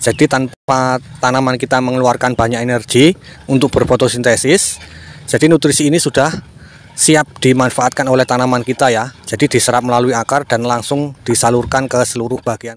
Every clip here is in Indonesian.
Jadi tanpa tanaman kita mengeluarkan banyak energi untuk berfotosintesis, jadi nutrisi ini sudah siap dimanfaatkan oleh tanaman kita ya. Jadi diserap melalui akar dan langsung disalurkan ke seluruh bagian.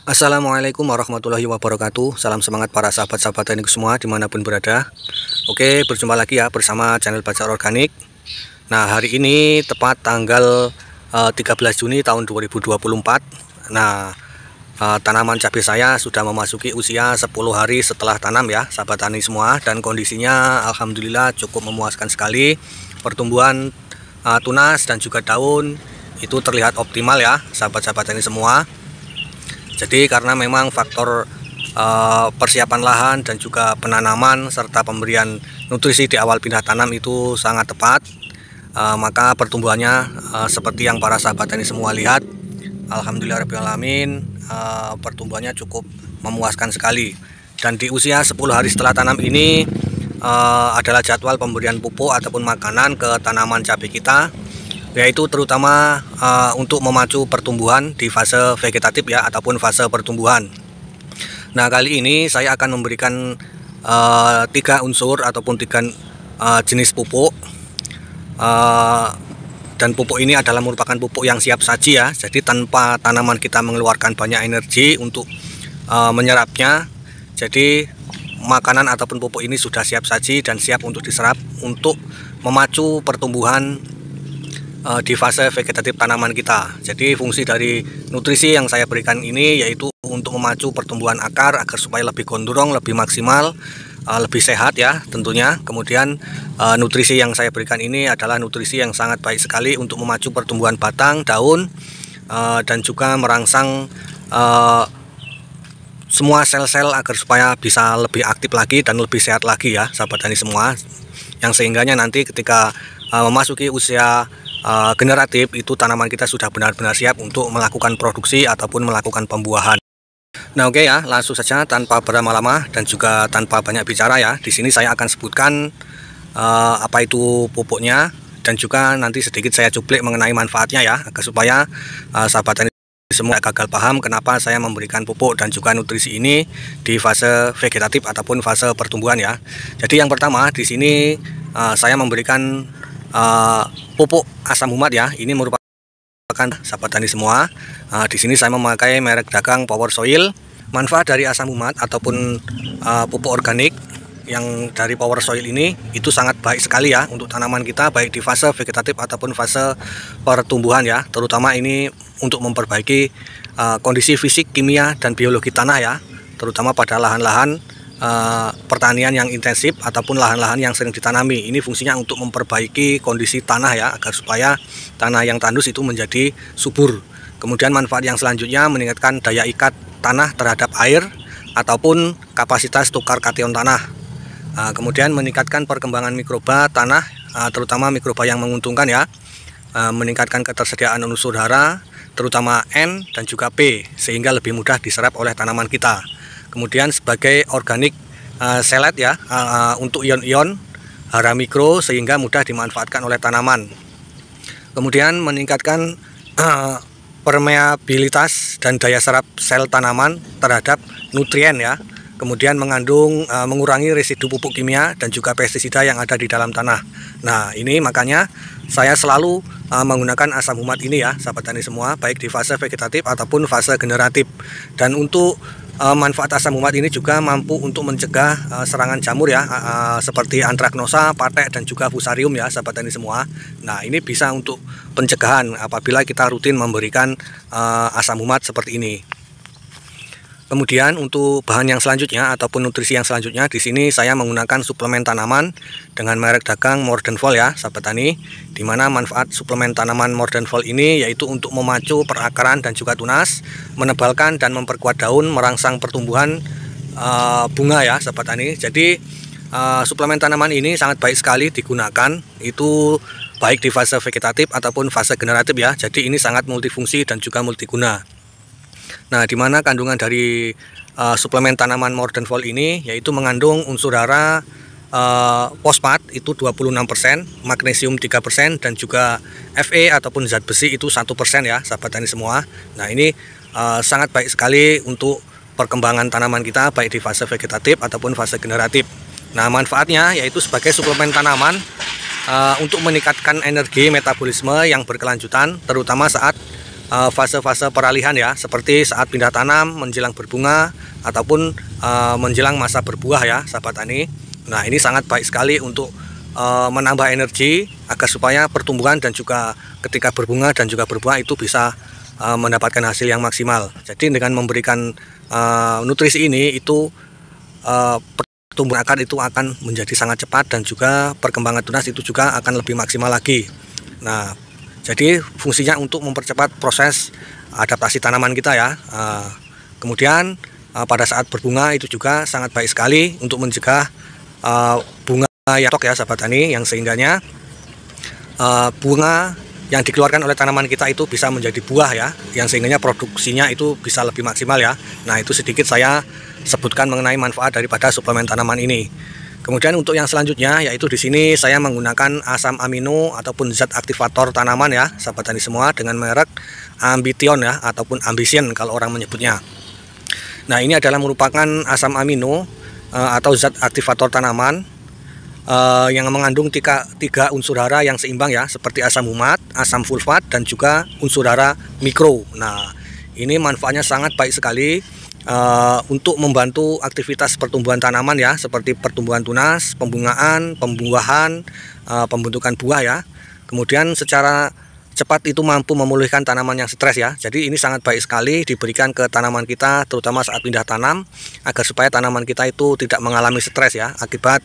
Assalamualaikum warahmatullahi wabarakatuh. Salam semangat para sahabat-sahabat teknik semua dimanapun berada. Oke, berjumpa lagi ya bersama channel Bacar Organik. Nah, hari ini tepat tanggal 13 Juni tahun 2024. Nah, tanaman cabai saya sudah memasuki usia 10 hari setelah tanam ya, sahabat tani semua. Dan kondisinya alhamdulillah cukup memuaskan sekali. Pertumbuhan tunas dan juga daun itu terlihat optimal ya, sahabat-sahabat tani semua. Jadi karena memang faktor persiapan lahan dan juga penanaman serta pemberian nutrisi di awal pindah tanam itu sangat tepat, maka pertumbuhannya seperti yang para sahabat tani semua lihat, alhamdulillahirrahmanirrahim, pertumbuhannya cukup memuaskan sekali. Dan di usia 10 hari setelah tanam ini adalah jadwal pemberian pupuk ataupun makanan ke tanaman cabai kita, yaitu terutama untuk memacu pertumbuhan di fase vegetatif ya, ataupun fase pertumbuhan. Nah, kali ini saya akan memberikan 3 unsur ataupun 3 jenis pupuk, dan pupuk ini adalah merupakan pupuk yang siap saji ya. Jadi tanpa tanaman kita mengeluarkan banyak energi untuk menyerapnya, jadi makanan ataupun pupuk ini sudah siap saji dan siap untuk diserap untuk memacu pertumbuhan di fase vegetatif tanaman kita. Jadi fungsi dari nutrisi yang saya berikan ini yaitu untuk memacu pertumbuhan akar agar supaya lebih gondrong, lebih maksimal, lebih sehat ya tentunya. Kemudian nutrisi yang saya berikan ini adalah nutrisi yang sangat baik sekali untuk memacu pertumbuhan batang, daun, dan juga merangsang semua sel-sel agar supaya bisa lebih aktif lagi dan lebih sehat lagi ya, sahabat tani semua. Yang sehingganya nanti ketika memasuki usia generatif itu tanaman kita sudah benar-benar siap untuk melakukan produksi ataupun melakukan pembuahan. Nah, oke ya, langsung saja tanpa berlama-lama dan juga tanpa banyak bicara ya. Di sini saya akan sebutkan apa itu pupuknya dan juga nanti sedikit saya cuplik mengenai manfaatnya ya, agar supaya sahabat tani semua gagal paham kenapa saya memberikan pupuk dan juga nutrisi ini di fase vegetatif ataupun fase pertumbuhan ya. Jadi yang pertama di sini saya memberikan pupuk asam humat ya. Ini merupakan sahabat tani semua. Di sini saya memakai merek dagang Power Soil. Manfaat dari asam humat ataupun pupuk organik yang dari Power Soil ini itu sangat baik sekali ya untuk tanaman kita, baik di fase vegetatif ataupun fase pertumbuhan ya. Terutama ini untuk memperbaiki kondisi fisik, kimia, dan biologi tanah ya, terutama pada lahan-lahan pertanian yang intensif ataupun lahan-lahan yang sering ditanami. Ini fungsinya untuk memperbaiki kondisi tanah ya, agar supaya tanah yang tandus itu menjadi subur. Kemudian manfaat yang selanjutnya meningkatkan daya ikat tanah terhadap air ataupun kapasitas tukar kation tanah. Kemudian meningkatkan perkembangan mikroba tanah, terutama mikroba yang menguntungkan ya. Meningkatkan ketersediaan unsur hara terutama N dan juga P sehingga lebih mudah diserap oleh tanaman kita. Kemudian sebagai organik selet ya, untuk ion-ion hara mikro sehingga mudah dimanfaatkan oleh tanaman. Kemudian meningkatkan permeabilitas dan daya serap sel tanaman terhadap nutrien ya. Kemudian mengurangi residu pupuk kimia dan juga pestisida yang ada di dalam tanah. Nah, ini makanya saya selalu menggunakan asam humat ini ya, sahabat tani semua, baik di fase vegetatif ataupun fase generatif. Dan untuk manfaat asam humat ini juga mampu untuk mencegah serangan jamur ya, seperti antraknosa, patek, dan juga fusarium ya, sahabat tani semua. Nah, ini bisa untuk pencegahan apabila kita rutin memberikan asam humat seperti ini. Kemudian untuk bahan yang selanjutnya ataupun nutrisi yang selanjutnya, di sini saya menggunakan suplemen tanaman dengan merek dagang Mordenfol ya, sahabat tani. Di mana manfaat suplemen tanaman Mordenfol ini yaitu untuk memacu perakaran dan juga tunas, menebalkan dan memperkuat daun, merangsang pertumbuhan bunga ya, sahabat tani. Jadi suplemen tanaman ini sangat baik sekali digunakan, itu baik di fase vegetatif ataupun fase generatif ya. Jadi ini sangat multifungsi dan juga multiguna. Nah, di mana kandungan dari suplemen tanaman Mordenfol ini yaitu mengandung unsur hara fosfat itu 26%, magnesium 3%, dan juga Fe ataupun zat besi itu 1% ya sahabat tani semua. Nah ini sangat baik sekali untuk perkembangan tanaman kita baik di fase vegetatif ataupun fase generatif. Nah manfaatnya yaitu sebagai suplemen tanaman untuk meningkatkan energi metabolisme yang berkelanjutan, terutama saat fase-fase peralihan ya, seperti saat pindah tanam, menjelang berbunga, ataupun menjelang masa berbuah ya sahabat tani. Nah ini sangat baik sekali untuk menambah energi agar supaya pertumbuhan dan juga ketika berbunga dan juga berbuah itu bisa mendapatkan hasil yang maksimal. Jadi dengan memberikan nutrisi ini itu pertumbuhan akar itu akan menjadi sangat cepat dan juga perkembangan tunas itu juga akan lebih maksimal lagi. Nah jadi fungsinya untuk mempercepat proses adaptasi tanaman kita ya. Kemudian pada saat berbunga itu juga sangat baik sekali untuk mencegah bunga yang tok ya sahabat tani, yang sehingganya bunga yang dikeluarkan oleh tanaman kita itu bisa menjadi buah ya, yang sehingganya produksinya itu bisa lebih maksimal ya. Nah itu sedikit saya sebutkan mengenai manfaat daripada suplemen tanaman ini. Kemudian untuk yang selanjutnya yaitu di sini saya menggunakan asam amino ataupun zat aktivator tanaman ya sahabat tani semua dengan merek Ambition ya ataupun Ambition kalau orang menyebutnya. Nah ini adalah merupakan asam amino atau zat aktivator tanaman yang mengandung tiga unsur hara yang seimbang ya, seperti asam humat, asam sulfat, dan juga unsur hara mikro. Nah ini manfaatnya sangat baik sekali untuk membantu aktivitas pertumbuhan tanaman ya, seperti pertumbuhan tunas, pembungaan, pembuahan, pembentukan buah ya. Kemudian secara cepat itu mampu memulihkan tanaman yang stres ya. Jadi ini sangat baik sekali diberikan ke tanaman kita, terutama saat pindah tanam, agar supaya tanaman kita itu tidak mengalami stres ya akibat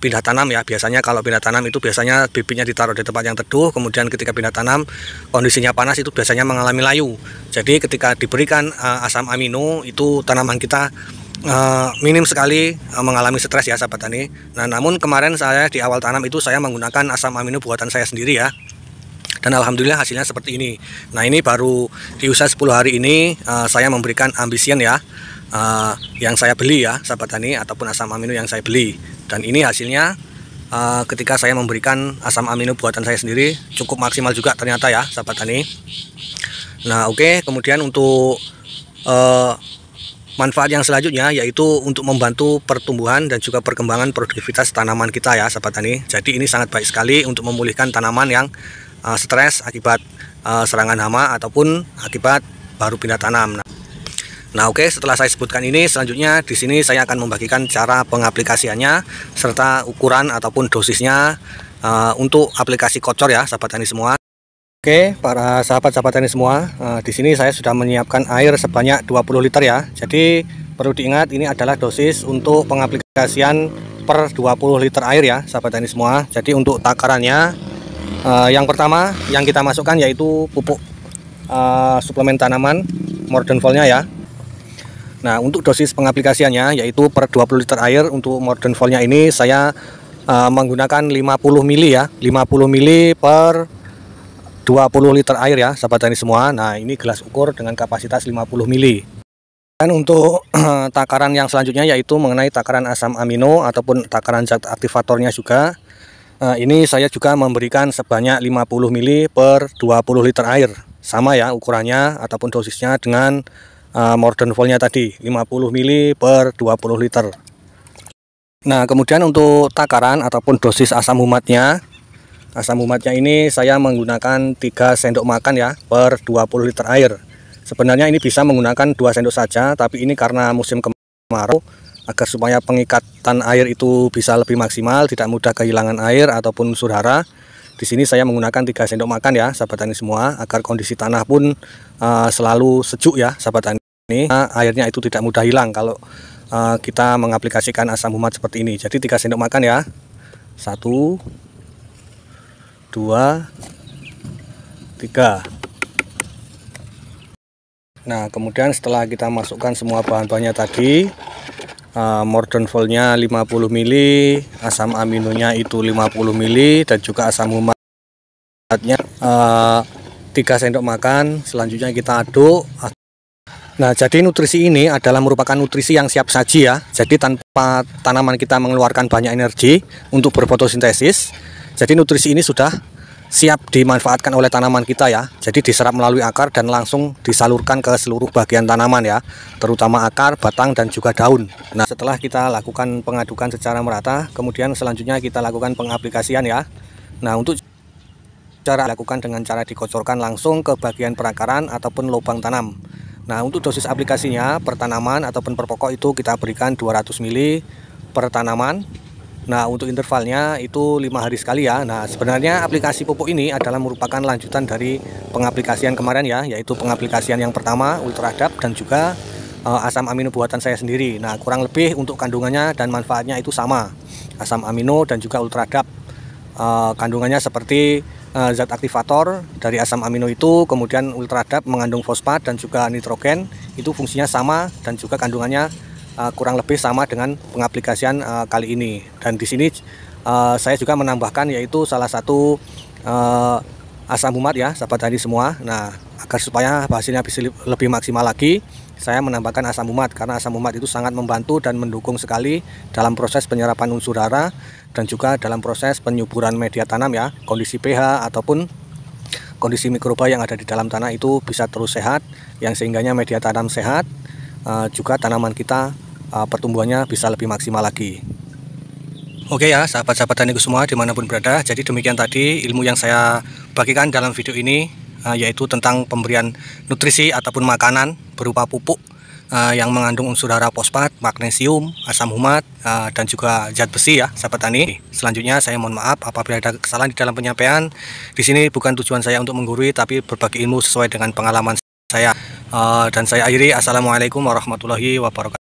pindah tanam ya. Biasanya kalau pindah tanam itu biasanya bibitnya ditaruh di tempat yang teduh, kemudian ketika pindah tanam kondisinya panas itu biasanya mengalami layu. Jadi ketika diberikan asam amino itu tanaman kita minim sekali mengalami stres ya sahabat tani. Nah namun kemarin saya di awal tanam itu saya menggunakan asam amino buatan saya sendiri ya, dan alhamdulillah hasilnya seperti ini. Nah ini baru di usia 10 hari ini saya memberikan Ambition ya, yang saya beli ya sahabat tani, ataupun asam amino yang saya beli. Dan ini hasilnya ketika saya memberikan asam amino buatan saya sendiri cukup maksimal juga ternyata ya sahabat tani. Nah oke, kemudian untuk manfaat yang selanjutnya yaitu untuk membantu pertumbuhan dan juga perkembangan produktivitas tanaman kita ya sahabat tani. Jadi ini sangat baik sekali untuk memulihkan tanaman yang stres akibat serangan hama ataupun akibat baru pindah tanam. Nah oke, setelah saya sebutkan ini, selanjutnya di sini saya akan membagikan cara pengaplikasiannya serta ukuran ataupun dosisnya untuk aplikasi kocor ya sahabat tani semua. Oke, para sahabat-sahabat tani semua, di sini saya sudah menyiapkan air sebanyak 20 liter ya. Jadi perlu diingat ini adalah dosis untuk pengaplikasian per 20 liter air ya sahabat tani semua. Jadi untuk takarannya yang pertama yang kita masukkan yaitu pupuk suplemen tanaman Morden Volnya ya. Nah untuk dosis pengaplikasiannya yaitu per 20 liter air untuk Morden Volnya ini saya menggunakan 50 ml ya, 50 ml per 20 liter air ya sahabat tani semua. Nah ini gelas ukur dengan kapasitas 50 ml. Dan untuk takaran yang selanjutnya yaitu mengenai takaran asam amino ataupun takaran zat aktivatornya juga. Ini saya juga memberikan sebanyak 50 ml per 20 liter air. Sama ya ukurannya ataupun dosisnya dengan Morden Volnya tadi, 50 ml per 20 liter. Nah kemudian untuk takaran ataupun dosis asam humatnya. Asam humatnya ini saya menggunakan 3 sendok makan ya per 20 liter air. Sebenarnya ini bisa menggunakan 2 sendok saja, tapi ini karena musim kemarau, agar supaya pengikatan air itu bisa lebih maksimal, tidak mudah kehilangan air ataupun unsur hara. Di sini saya menggunakan 3 sendok makan ya sahabat tani semua, agar kondisi tanah pun selalu sejuk ya sahabat tani. Airnya itu tidak mudah hilang kalau kita mengaplikasikan asam humat seperti ini. Jadi 3 sendok makan ya. 1 2 3. Nah kemudian setelah kita masukkan semua bahan-bahannya tadi, Morden Volnya 50 ml, asam aminonya itu 50 ml, dan juga asam humatnya 3 sendok makan. Selanjutnya kita aduk Nah, jadi nutrisi ini adalah merupakan nutrisi yang siap saji ya. Jadi tanpa tanaman kita mengeluarkan banyak energi untuk berfotosintesis, jadi nutrisi ini sudah siap dimanfaatkan oleh tanaman kita ya. Jadi diserap melalui akar dan langsung disalurkan ke seluruh bagian tanaman ya, terutama akar, batang, dan juga daun. Nah, setelah kita lakukan pengadukan secara merata, kemudian selanjutnya kita lakukan pengaplikasian ya. Nah, untuk cara lakukan dengan cara dikocorkan langsung ke bagian perakaran ataupun lubang tanam. Nah, untuk dosis aplikasinya per tanaman ataupun per pokok itu kita berikan 200 ml per tanaman. Nah, untuk intervalnya itu 5 hari sekali ya. Nah, sebenarnya aplikasi pupuk ini adalah merupakan lanjutan dari pengaplikasian kemarin ya, yaitu pengaplikasian yang pertama Ultradap dan juga asam amino buatan saya sendiri. Nah, kurang lebih untuk kandungannya dan manfaatnya itu sama. Asam amino dan juga Ultradap kandungannya seperti zat aktivator dari asam amino itu, kemudian Ultradap mengandung fosfat dan juga nitrogen, itu fungsinya sama dan juga kandungannya kurang lebih sama dengan pengaplikasian kali ini. Dan di sini saya juga menambahkan yaitu salah satu asam humat ya, sahabat tani semua. Nah, agar supaya hasilnya bisa lebih maksimal lagi, saya menambahkan asam humat karena asam humat itu sangat membantu dan mendukung sekali dalam proses penyerapan unsur hara dan juga dalam proses penyuburan media tanam ya. Kondisi pH ataupun kondisi mikroba yang ada di dalam tanah itu bisa terus sehat, yang sehingganya media tanam sehat, juga tanaman kita pertumbuhannya bisa lebih maksimal lagi. Oke ya, sahabat-sahabat taniku semua dimanapun berada, jadi demikian tadi ilmu yang saya bagikan dalam video ini, yaitu tentang pemberian nutrisi ataupun makanan berupa pupuk yang mengandung unsur hara fosfat, magnesium, asam humat, dan juga zat besi ya, sahabat tani. Selanjutnya saya mohon maaf apabila ada kesalahan di dalam penyampaian. Di sini bukan tujuan saya untuk menggurui, tapi berbagi ilmu sesuai dengan pengalaman saya. Dan saya akhiri, assalamualaikum warahmatullahi wabarakatuh.